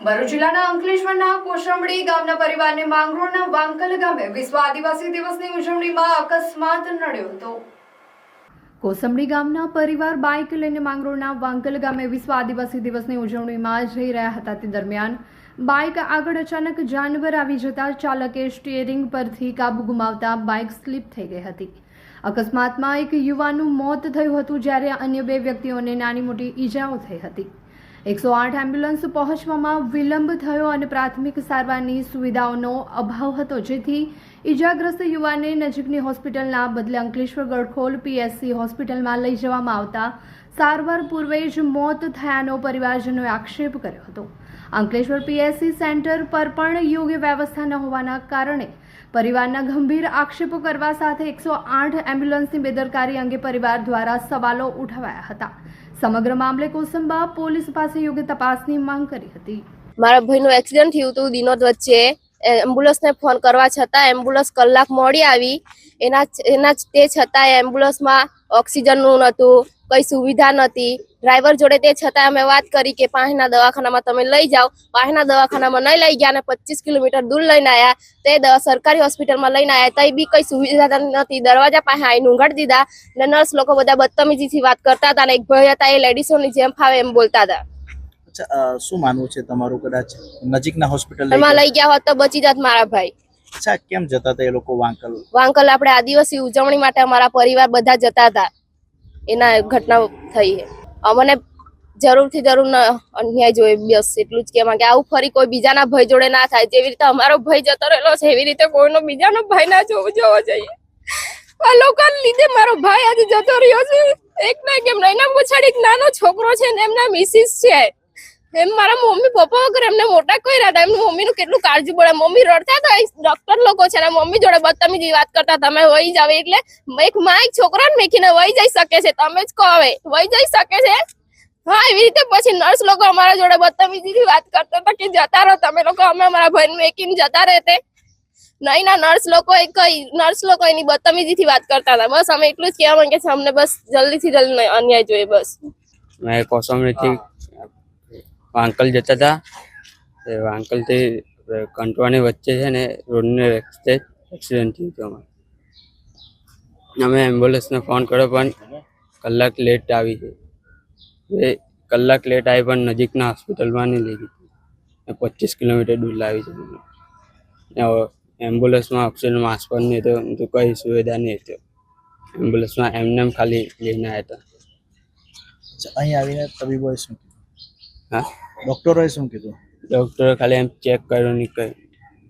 ભરૂચ જિલ્લાના અંકલેશ્વરના કોસંબડી ગામના પરિવારને માંગરોળના વાંકલ ગામે વિશ્વ આદિવાસી દિવસની ઉજવણીમાં અકસ્માત નડ્યો હતો। કોસંબડી ગામના પરિવાર બાઇક લઈને માંગરોળના વાંકલ ગામે વિશ્વ આદિવાસી દિવસની ઉજવણીમાં જઈ રહ્યા હતા। તે દરમિયાન બાઇક આગળ અચાનક જાનવર આવી જતા ચાલકે સ્ટીયરિંગ પરથી કાબુ ગુમાવતા બાઇક સ્લીપ થઈ ગઈ હતી। અકસ્માતમાં એક યુવાનનું મોત થયું હતું, જ્યારે અન્ય બે વ્યક્તિઓને નાની મોટી ઈજાઓ થઈ હતી। 108 એમ્બ્યુલન્સ પહોંચવામાં વિલંબ થયો અને પ્રાથમિક સારવારની સુવિધાઓનો અભાવ હતો, જેથી ઈજાગ્રસ્ત યુવાનને નજીકની હોસ્પિટલના બદલે અંકલેશ્વર ગડખોલ પીએસસી હોસ્પિટલમાં લઈ જવામાં આવતા સારવાર પૂર્વે જ મોત થયાનો પરિવારજનોએ આક્ષેપ કર્યો હતો। અંકલેશ્વર પીએસસી સેન્ટર પર પણ યોગ્ય વ્યવસ્થા ન હોવાના કારણે પરિવારના ગંભીર આક્ષેપો કરવા સાથે 108 એમ્બ્યુલન્સની બેદરકારી અંગે પરિવાર દ્વારા સવાલો ઉઠાવાયા હતા। સમગ્ર મામલે કોસંબા પોલીસ પાસે યોગ્ય તપાસની માંગ કરી હતી। મારા ભાઈનું એક્સિડન્ટ થયું હતું દિનોદ વચ્ચે। એમ્બ્યુલન્સને ફોન કરવા છતાં એમ્બ્યુલન્સ કલાક મોડી આવી। એના તે છતાં એમ્બ્યુલન્સમાં ઓક્સિજનનું નહોતું, કઈ સુવિધા નહોતી। ડ્રાઈવર જોડે તે છતાં અમે વાત કરી કે પાસેના દવાખાનામાં તમે લઈ જાઓ। પાસેના દવાખાનામાં નહીં લઈ ગયા અને 25 કિલોમીટર દૂર લઈને આવ્યા। તે સરકારી હોસ્પિટલમાં લઈને આવ્યા, તઈ બી કઈ સુવિધા નથી। દરવાજા પાસે આવીને ઊંઘાડી દીધા અને નર્સ લોકો બધા બદતમીજીથી વાત કરતા હતા અને એક ભાઈ હતા એ લેડીઝોની જેમ ફાવે એમ બોલતા હતા। અચ્છા, શું માનવું છે તમારું? કદાચ નજીકના હોસ્પિટલ એમાં લઈ ગયા હોત તો બચી જાત મારા ભાઈ। અચ્છા, કેમ જતા હતા એ લોકો વાંકલ? વાંકલ આપણે આદિવાસી ઉજવણી માટે અમારા પરિવાર બધા જતા હતા। એના ઘટના થઈ છે। અમને જરૂરથી જરૂર અન્યાય જોઈએ, બસ એટલું જ કહેવા કે આવું ફરી કોઈ બીજાના ભાઈ જોડે ના થાય। જેવી રીતે અમારો ભાઈ જતો રહેલો છે એવી રીતે કોઈનો બીજાનો ભાઈ ના જોવો જોઈએ। આ લોકોને લીધે મારો ભાઈ આજે જતો રહ્યો છે। એક ના કેમ એના પછાડી એક નાનો છોકરો છે ને એમના મિસિસ છે। એમ મારા મમ્મી પપ્પા વગર એમને મોટા કર્યા હતા। એમની મમ્મીનું કેટલું કાળજી પડે। મમ્મી રડતા હતા, ડોક્ટર લોકો છે ને મમ્મી જોડે બદતમીજી વાત કરતા, તમે વહી જાવ એટલે એક માં એક છોકરાને મેકીને વહી જઈ શકે છે, તમે જ કહો હવે વહી જઈ શકે છે। હા, એવી રીતે પછી નર્સ લોકો અમારા જોડે બદતમીજીથી વાત કરતા હતા કે જતા રહો તમે લોકો, અમે અમારા ભાઈને મેકીને જતા રહેતે। નહીં ના, નર્સ લોકો એની બદતમીજીથી વાત કરતા હતા। બસ અમે એટલું જ કહેવા માંગે છે, અમને બસ જલ્દીથી જલ્દી અન્યાય જોઈએ બસ। मैं कोसंबड़ी वांकल जता था। वांकल थी कंटवानी वच्चे है ने रोड ने रस्ते एक्सिडेंट थी। तो અમે એમ્બ્યુલન્સને ફોન કર્યો પણ કલાક લેટ આવી છે। એ કલાક લેટ આવી પણ નજીકના હોસ્પિટલમાં નહીં લઈ ગઈ। 25 કિલોમીટર દૂર લાવી છે। એમ્બ્યુલન્સમાં ઓક્સિજન માસ્ક પણ નહીં હતો, તો કઈ સુવિધા નહીં હતી। એમ્બ્યુલન્સમાં એમને ખાલી લઈને આવ્યા હતા। અહીં આવીને તબીબોએ શું કીધું? હા, ડોક્ટરોએ શું કીધું? ડૉક્ટરે ખાલી એમ ચેક કર્યો નહીં, કંઈ